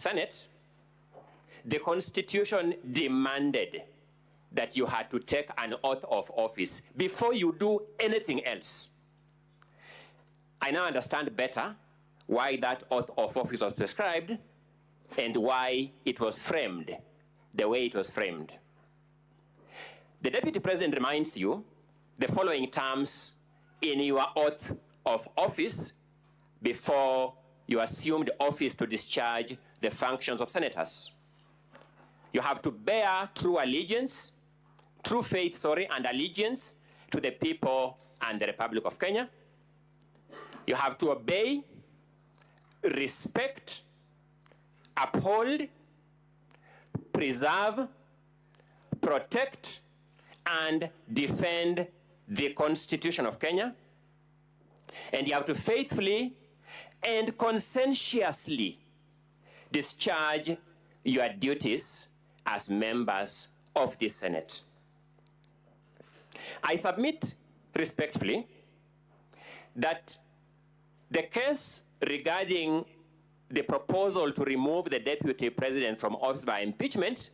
Senate, the Constitution demanded that you had to take an oath of office before you do anything else. I now understand better why that oath of office was prescribed and why it was framed the way it was framed. The Deputy President reminds you the following terms in your oath of office before you assume the office to discharge the functions of senators. You have to bear true faith, and allegiance to the people and the Republic of Kenya. You have to obey, respect, uphold, preserve, protect, and defend the Constitution of Kenya. And you have to faithfully and conscientiously discharge your duties as members of the Senate. I submit respectfully that the case regarding the proposal to remove the Deputy President from office by impeachment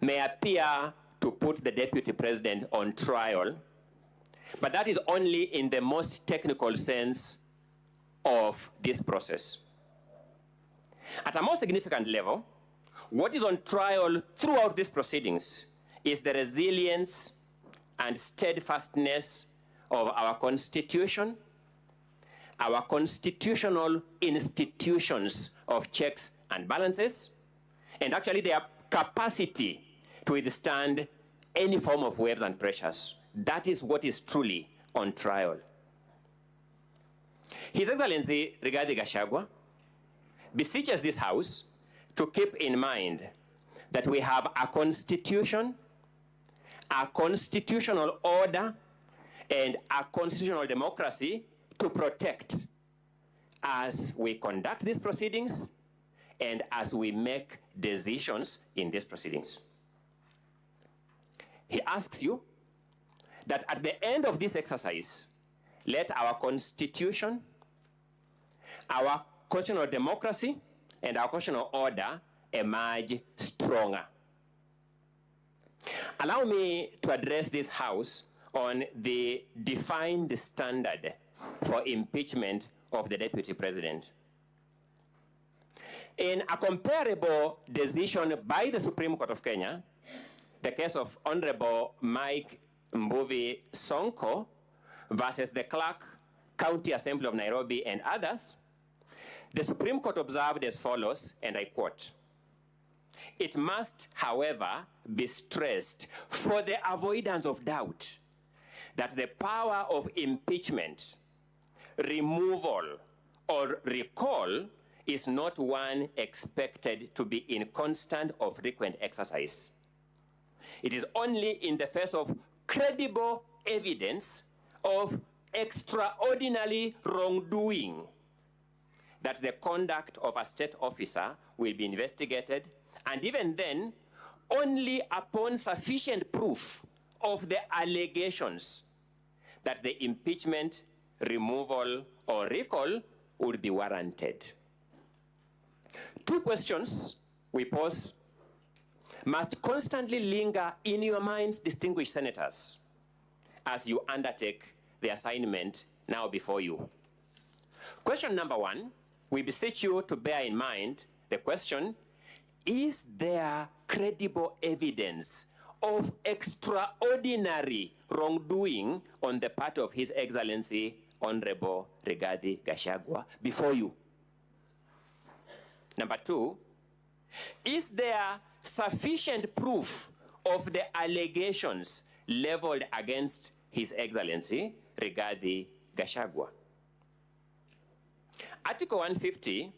may appear to put the Deputy President on trial, but that is only in the most technical sense of this process. At a more significant level, what is on trial throughout these proceedings is the resilience and steadfastness of our Constitution, our constitutional institutions of checks and balances, and actually their capacity to withstand any form of waves and pressures. That is what is truly on trial. His Excellency Rigathi Gachagua beseeches this House to keep in mind that we have a constitution, a constitutional order, and a constitutional democracy to protect as we conduct these proceedings and as we make decisions in these proceedings. He asks you that at the end of this exercise, let our Constitution, our constitutional democracy, and our constitutional order emerge stronger. Allow me to address this House on the defined standard for impeachment of the Deputy President. In a comparable decision by the Supreme Court of Kenya, the case of Honorable Mike Mbuvi Sonko versus the Clerk, County Assembly of Nairobi and others, the Supreme Court observed as follows, and I quote, "It must, however, be stressed for the avoidance of doubt that the power of impeachment, removal, or recall is not one expected to be in constant or frequent exercise. It is only in the face of credible evidence of extraordinary wrongdoing that the conduct of a state officer will be investigated, and even then, only upon sufficient proof of the allegations that the impeachment, removal, or recall would be warranted." Two questions we pose must constantly linger in your minds, distinguished senators, as you undertake the assignment now before you. Question number one, we beseech you to bear in mind the question, is there credible evidence of extraordinary wrongdoing on the part of His Excellency Honorable Rigathi Gachagua before you? Number two, is there sufficient proof of the allegations leveled against His Excellency Rigathi Gachagua? Article 150,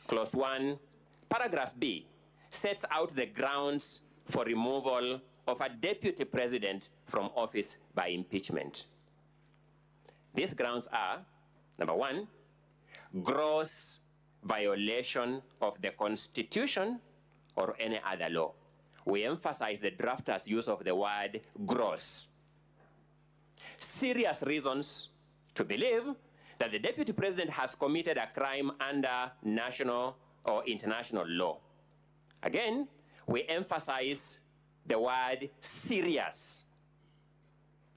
Clause 1, Paragraph B, sets out the grounds for removal of a Deputy President from office by impeachment. These grounds are, number one, gross violation of the Constitution or any other law. We emphasize the drafter's use of the word gross. Serious reasons to believe that the Deputy President has committed a crime under national or international law. Again, we emphasize the word serious,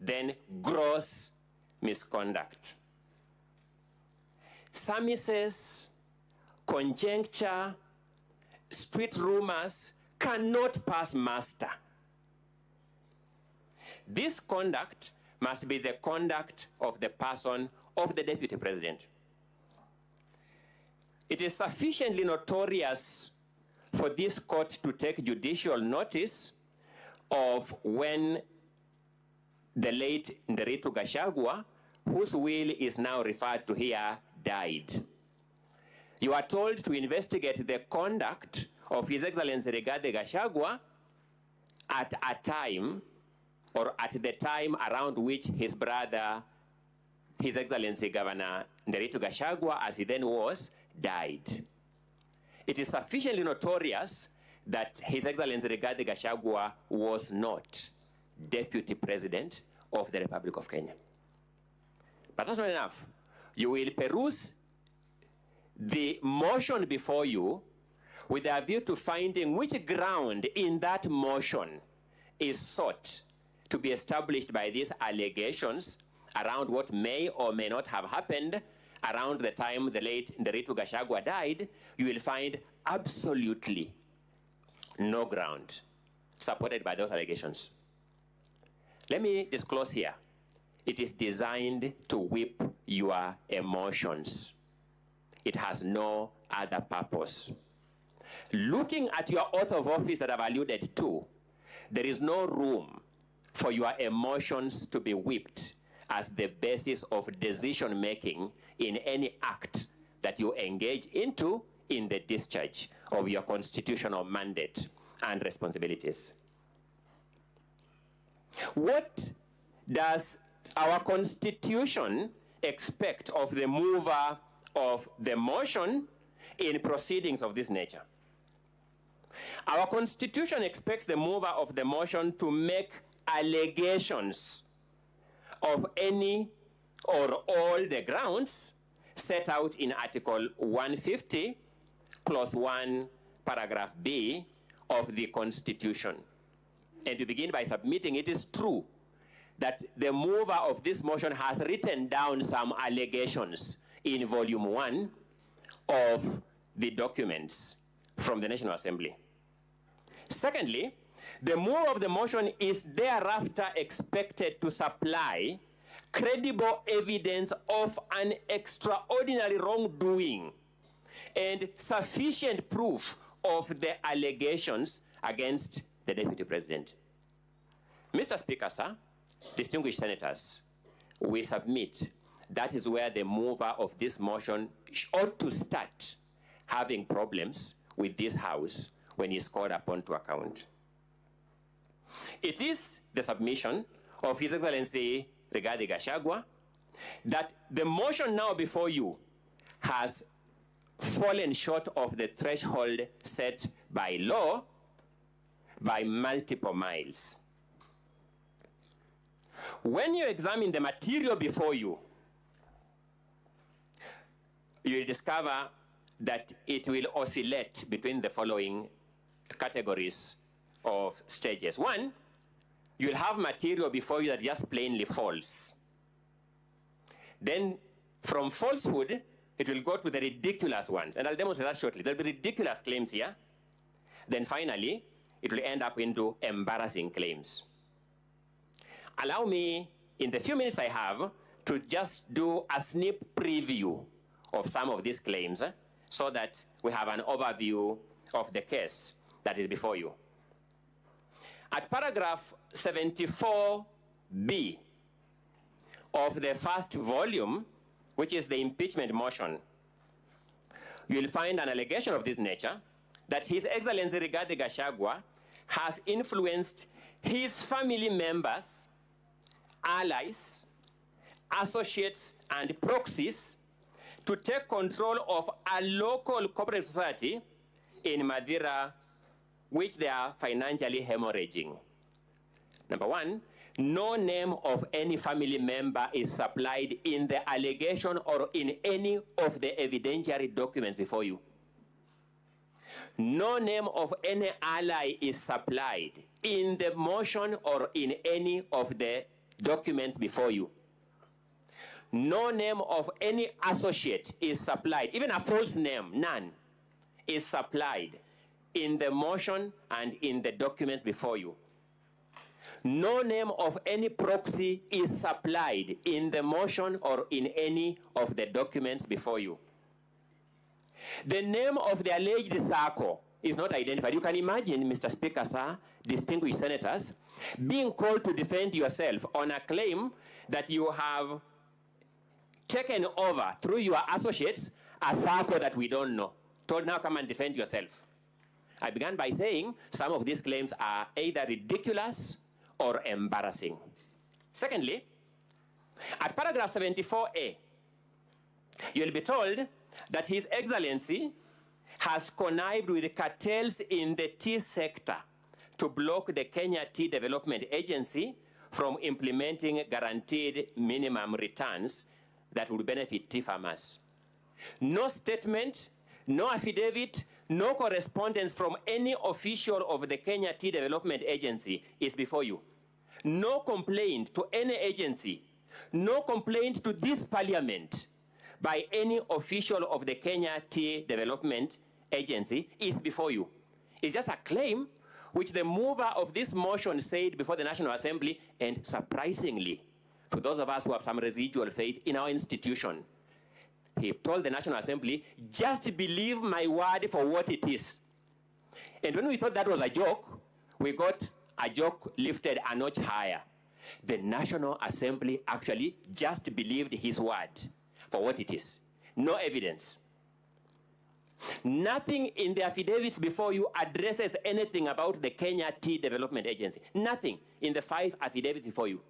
then gross misconduct. Surmises, conjecture, street rumors cannot pass muster. This conduct must be the conduct of the person of the Deputy President. It is sufficiently notorious for this court to take judicial notice of when the late Nderitu Gachagua, whose will is now referred to here, died. You are told to investigate the conduct of His Excellency Rigathi Gachagua at a time, or at the time around which his brother, His Excellency Governor Nderitu Gachagua, as he then was, died. It is sufficiently notorious that His Excellency Rigathi Gachagua was not Deputy President of the Republic of Kenya. But that's not enough. You will peruse the motion before you with a view to finding which ground in that motion is sought to be established by these allegations around what may or may not have happened around the time the late Nderitu Gachagua died. You will find absolutely no ground supported by those allegations. Let me disclose here. It is designed to whip your emotions. It has no other purpose. Looking at your oath of office that I've alluded to, there is no room for your emotions to be whipped as the basis of decision-making in any act that you engage into in the discharge of your constitutional mandate and responsibilities. What does our Constitution expect of the mover of the motion in proceedings of this nature? Our Constitution expects the mover of the motion to make allegations of any or all the grounds set out in Article 150, Clause 1, Paragraph B of the Constitution. And to begin by submitting, it is true that the mover of this motion has written down some allegations in Volume 1 of the documents from the National Assembly. Secondly, the mover of the motion is thereafter expected to supply credible evidence of an extraordinary wrongdoing and sufficient proof of the allegations against the Deputy President. Mr. Speaker, sir, distinguished senators, we submit that is where the mover of this motion ought to start having problems with this House when he's called upon to account. It is the submission of His Excellency Rigathi Gachagua that the motion now before you has fallen short of the threshold set by law by multiple miles. When you examine the material before you, you will discover that it will oscillate between the following categories of stages. One, you will have material before you that is just plainly false. Then from falsehood, it will go to the ridiculous ones. And I'll demonstrate that shortly. There'll be ridiculous claims here. Then finally, it will end up into embarrassing claims. Allow me, in the few minutes I have, to just do a sneak preview of some of these claims so that we have an overview of the case that is before you. At paragraph 74B of the first volume, which is the impeachment motion, you will find an allegation of this nature that His Excellency Rigathi Gachagua has influenced his family members, allies, associates, and proxies to take control of a local cooperative society in Madeira, which they are financially hemorrhaging. Number one, no name of any family member is supplied in the allegation or in any of the evidentiary documents before you. No name of any ally is supplied in the motion or in any of the documents before you. No name of any associate is supplied, even a false name, none, is supplied in the motion and in the documents before you. No name of any proxy is supplied in the motion or in any of the documents before you. The name of the alleged circle is not identified. You can imagine, Mr. Speaker, sir, distinguished senators, being called to defend yourself on a claim that you have taken over through your associates a circle that we don't know. Told, now come and defend yourself. I began by saying some of these claims are either ridiculous or embarrassing. Secondly, at paragraph 74A, you'll be told that His Excellency has connived with cartels in the tea sector to block the Kenya Tea Development Agency from implementing guaranteed minimum returns that would benefit tea farmers. No statement, no affidavit, no correspondence from any official of the Kenya Tea Development Agency is before you. No complaint to any agency, no complaint to this parliament by any official of the Kenya Tea Development Agency is before you. It's just a claim which the mover of this motion said before the National Assembly, and surprisingly, to those of us who have some residual faith in our institution, he told the National Assembly, just believe my word for what it is. And when we thought that was a joke, we got a joke lifted a notch higher. The National Assembly actually just believed his word for what it is. No evidence. Nothing in the affidavits before you addresses anything about the Kenya Tea Development Agency. Nothing in the 5 affidavits before you.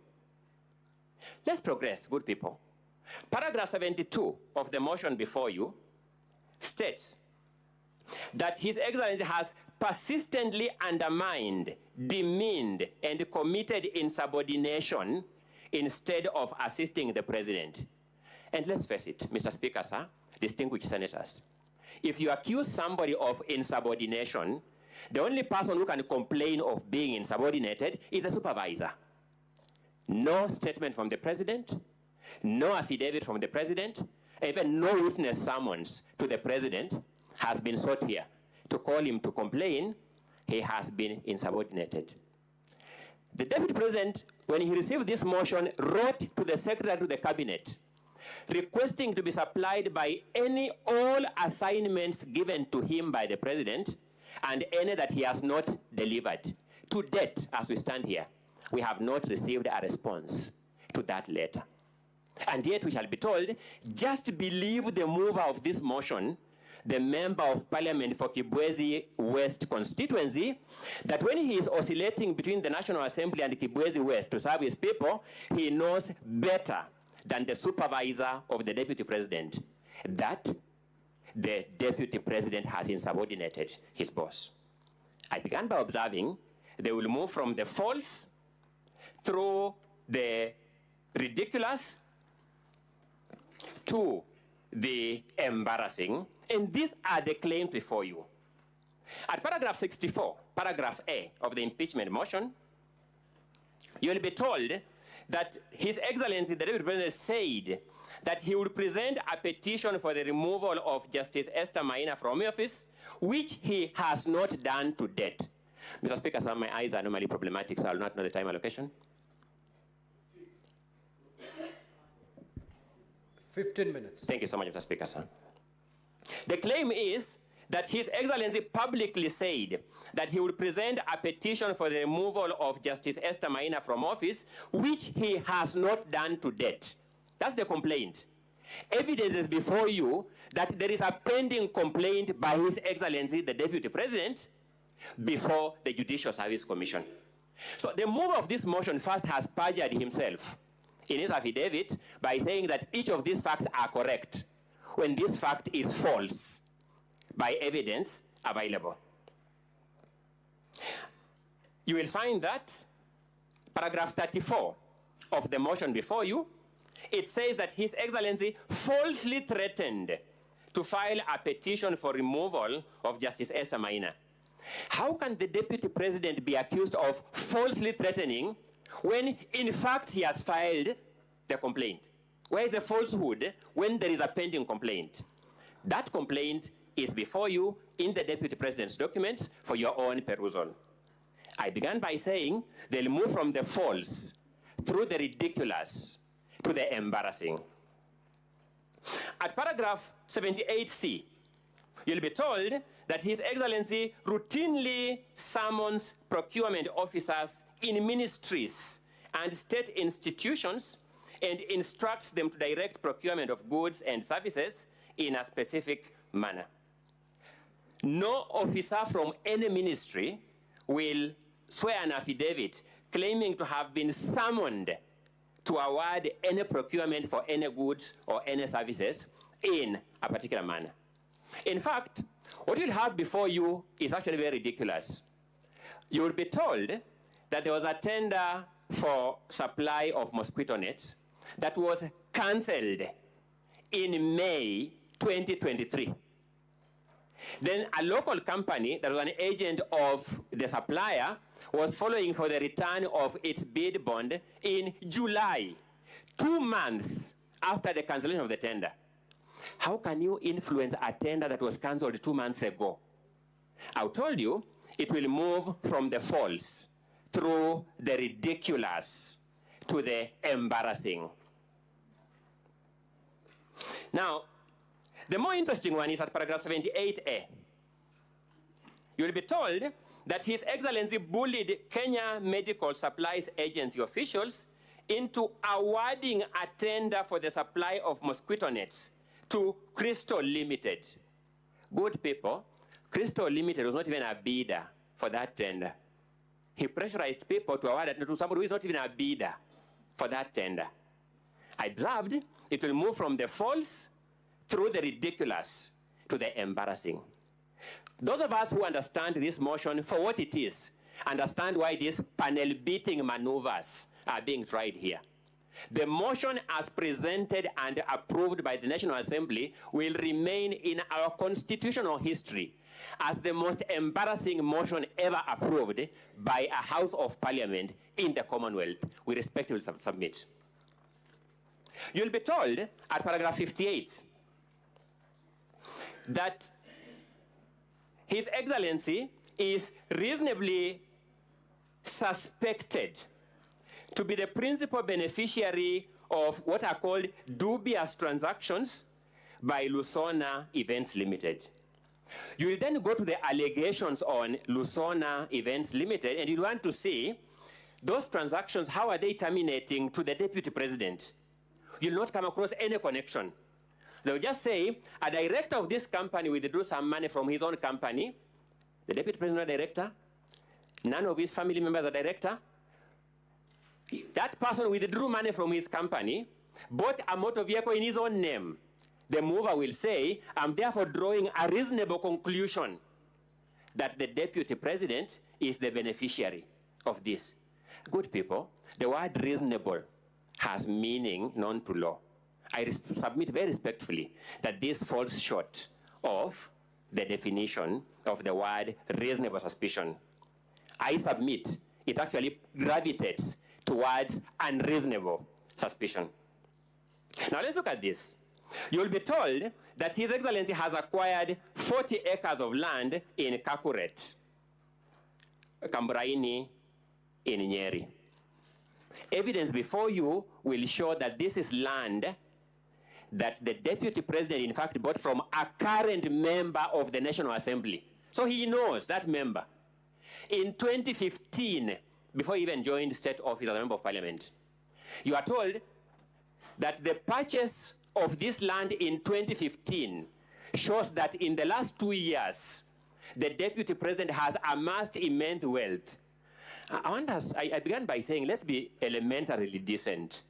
Let's progress, good people. Paragraph 72 of the motion before you states that His Excellency has persistently undermined, demeaned, and committed insubordination instead of assisting the President. And let's face it, Mr. Speaker, sir, distinguished senators, if you accuse somebody of insubordination, the only person who can complain of being insubordinated is the supervisor. No statement from the President, no affidavit from the President, even no witness summons to the President has been sought here to call him to complain he has been insubordinated. The Deputy President, when he received this motion, wrote to the Secretary to the Cabinet requesting to be supplied by all assignments given to him by the President and any that he has not delivered. To date, as we stand here, we have not received a response to that letter. And yet we shall be told, just believe the mover of this motion, the Member of Parliament for Kibwezi West constituency, that when he is oscillating between the National Assembly and Kibwezi West to serve his people, he knows better than the supervisor of the Deputy President that the Deputy President has insubordinated his boss. I began by observing they will move from the false through the ridiculous to the embarrassing, and these are the claims before you. At paragraph 64, paragraph A of the impeachment motion, you will be told that His Excellency, the Deputy President, said that he would present a petition for the removal of Justice Esther Maina from office, which he has not done to date. Mr. Speaker, sir, my eyes are normally problematic, so I will not know the time allocation. 15 minutes. Thank you so much, Mr. Speaker, sir. The claim is that His Excellency publicly said that he would present a petition for the removal of Justice Esther Maina from office, which he has not done to date. That's the complaint. Evidence is before you that there is a pending complaint by His Excellency, the Deputy President, before the Judicial Service Commission. So the mover of this motion first has perjured himself in his affidavit by saying that each of these facts are correct, when this fact is false, by evidence available. You will find that paragraph 34 of the motion before you, it says that His Excellency falsely threatened to file a petition for removal of Justice Esther Maina. How can the Deputy President be accused of falsely threatening when, in fact, he has filed the complaint? Where is the falsehood when there is a pending complaint? That complaint is before you in the Deputy President's documents for your own perusal. I began by saying they'll move from the false through the ridiculous to the embarrassing. At paragraph 78C, you'll be told that His Excellency routinely summons procurement officers in ministries and state institutions and instructs them to direct procurement of goods and services in a specific manner. No officer from any ministry will swear an affidavit claiming to have been summoned to award any procurement for any goods or any services in a particular manner. In fact, what you'll have before you is actually very ridiculous. You will be told that there was a tender for supply of mosquito nets that was cancelled in May 2023. Then a local company that was an agent of the supplier was following for the return of its bid bond in July, 2 months after the cancellation of the tender. How can you influence a tender that was cancelled 2 months ago? I told you it will move from the false through the ridiculous to the embarrassing. Now, the more interesting one is at paragraph 78A. You'll be told that His Excellency bullied Kenya Medical Supplies Agency officials into awarding a tender for the supply of mosquito nets to Crystal Limited. Good people, Crystal Limited was not even a bidder for that tender. He pressurized people to award it to somebody who is not even a bidder for that tender. I observed it will move from the false through the ridiculous to the embarrassing. Those of us who understand this motion for what it is, understand why these panel beating maneuvers are being tried here. The motion as presented and approved by the National Assembly will remain in our constitutional history as the most embarrassing motion ever approved by a House of Parliament in the Commonwealth. We respectfully submit. You'll be told at paragraph 58 that His Excellency is reasonably suspected to be the principal beneficiary of what are called dubious transactions by Lusona Events Limited. You will then go to the allegations on Lusona Events Limited, and you want to see those transactions, how are they terminating to the Deputy President? You'll not come across any connection. They'll just say, a director of this company withdrew some money from his own company. The Deputy President is a director. None of his family members are director. That person withdrew money from his company, bought a motor vehicle in his own name. The mover will say, I'm therefore drawing a reasonable conclusion that the Deputy President is the beneficiary of this. Good people, the word reasonable has meaning known to law. I submit very respectfully that this falls short of the definition of the word reasonable suspicion. I submit it actually gravitates towards unreasonable suspicion. Now let's look at this. You'll be told that His Excellency has acquired 40 acres of land in Kakuret, Kamburaini, in Nyeri. Evidence before you will show that this is land that the Deputy President, in fact, bought from a current member of the National Assembly. So he knows that member. In 2015, before he even joined state office as a member of parliament, you are told that the purchase of this land in 2015 shows that in the last 2 years, the Deputy President has amassed immense wealth. I began by saying, let's be elementarily decent.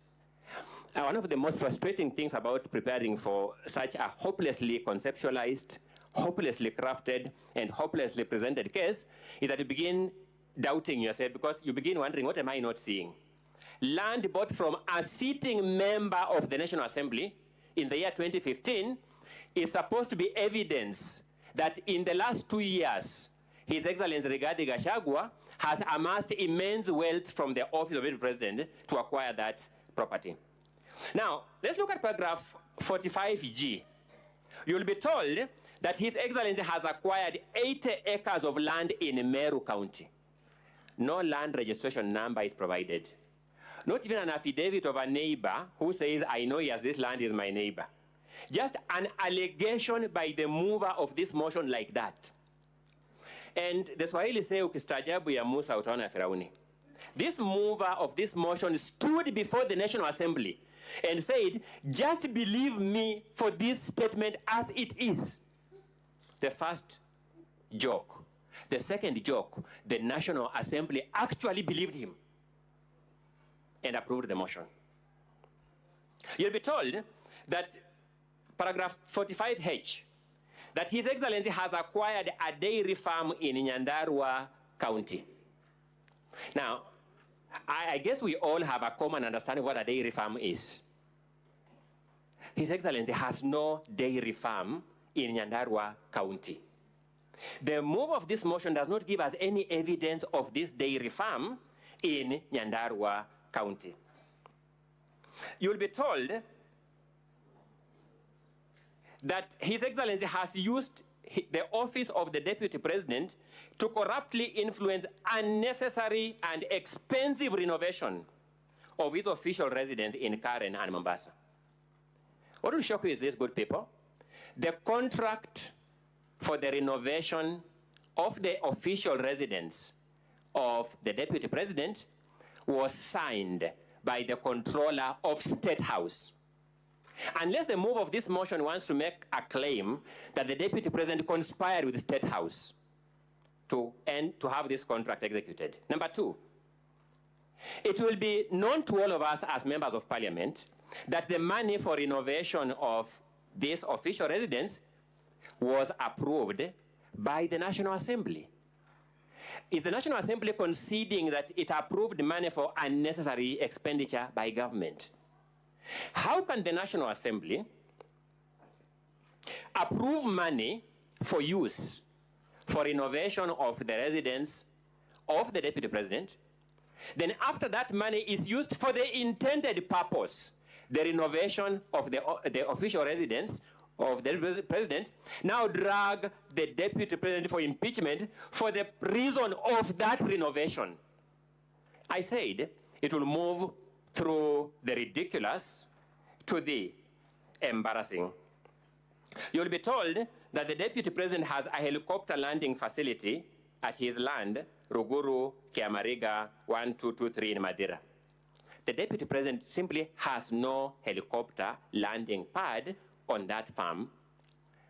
One of the most frustrating things about preparing for such a hopelessly conceptualized, hopelessly crafted, and hopelessly presented case is that you begin doubting yourself because you begin wondering, what am I not seeing? Land bought from a sitting member of the National Assembly in the year 2015 is supposed to be evidence that in the last 2 years, His Excellency Rigathi Gachagua has amassed immense wealth from the office of the president to acquire that property. Now, let's look at paragraph 45G. You'll be told that His Excellency has acquired 80 acres of land in Meru County. No land registration number is provided. Not even an affidavit of a neighbor who says, I know yes, this land is my neighbor. Just an allegation by the mover of this motion like that. And the Swahili say, ukistaajabu ya Musa utaona Firauni. This mover of this motion stood before the National Assembly and said, just believe me for this statement as it is. The first joke. The second joke, the National Assembly actually believed him and approved the motion. You'll be told that paragraph 45H, that His Excellency has acquired a dairy farm in Nyandarua County. Now, I guess we all have a common understanding what a dairy farm is. His Excellency has no dairy farm in Nyandarua County. The move of this motion does not give us any evidence of this dairy farm in Nyandarua County. You'll be told that His Excellency has used the office of the Deputy President to corruptly influence unnecessary and expensive renovation of his official residence in Karen and Mombasa. What will shock you is this, good people. The contract for the renovation of the official residence of the Deputy President was signed by the controller of State House. Unless the move of this motion wants to make a claim that the Deputy President conspired with the State House to have this contract executed. Number two, it will be known to all of us as members of Parliament that the money for renovation of this official residence was approved by the National Assembly. Is the National Assembly conceding that it approved money for unnecessary expenditure by government? How can the National Assembly approve money for use for renovation of the residence of the Deputy President, then after that money is used for the intended purpose, the renovation of the official residence of the President, now drag the Deputy President for impeachment for the reason of that renovation? I said it will move through the ridiculous to the embarrassing. You'll be told that the Deputy President has a helicopter landing facility at his land, Ruguru, Kiamariga, 1223 in Madeira. The Deputy President simply has no helicopter landing pad on that farm,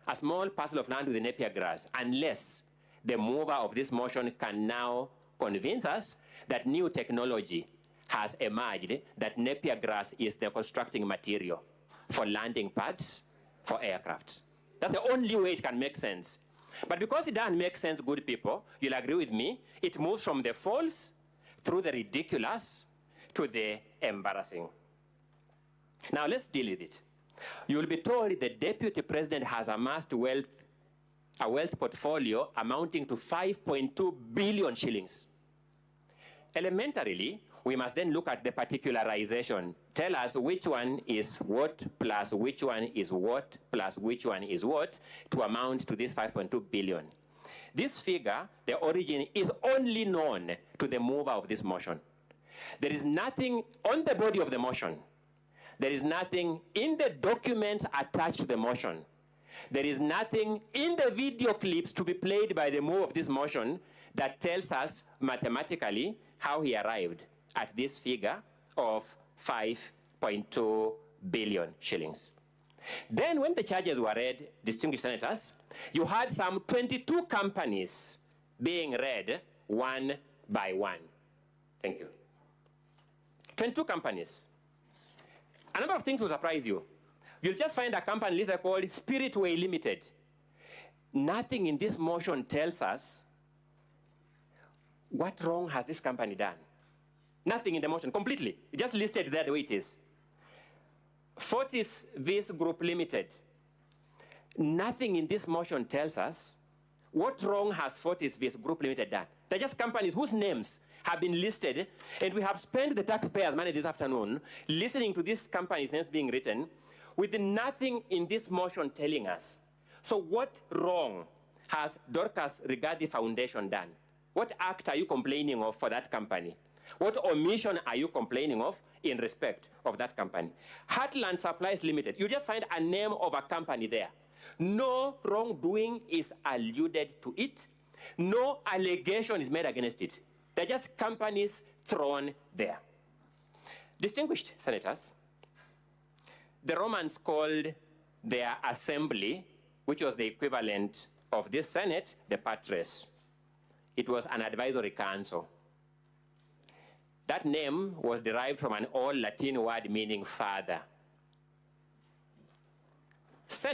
a small parcel of land with napier grass, unless the mover of this motion can now convince us that new technology has emerged, that napier grass is the constructing material for landing pads for aircrafts. That's the only way it can make sense. But because it doesn't make sense, good people, you'll agree with me, it moves from the false through the ridiculous to the embarrassing. Now let's deal with it. You'll be told the Deputy President has amassed a wealth portfolio amounting to 5.2 billion shillings. Elementarily, we must then look at the particularization. Tell us which one is what plus which one is what plus which one is what to amount to this 5.2 billion. This figure, the origin, is only known to the mover of this motion. There is nothing on the body of the motion. There is nothing in the documents attached to the motion. There is nothing in the video clips to be played by the mover of this motion that tells us mathematically how he arrived at this figure of 5.2 billion shillings. Then when the charges were read, distinguished senators, you had some 22 companies being read one by one. Thank you. 22 companies. A number of things will surprise you. You'll just find a company listed called Spiritway Limited. Nothing in this motion tells us what wrong has this company done. Nothing in the motion, completely. It just listed there the way it is. Fortis Vis Group Limited. Nothing in this motion tells us what wrong has Fortis vs. Group Limited done. They're just companies whose names have been listed, and we have spent the taxpayers' money this afternoon listening to these companies' names being written with nothing in this motion telling us. So what wrong has Dorcas Rigathi Foundation done? What act are you complaining of for that company? What omission are you complaining of in respect of that company? Heartland Supplies Limited, you just find a name of a company there. No wrongdoing is alluded to it. No allegation is made against it. They're just companies thrown there. Distinguished senators, the Romans called their assembly, which was the equivalent of this Senate, the patres. It was an advisory council. That name was derived from an old Latin word meaning father.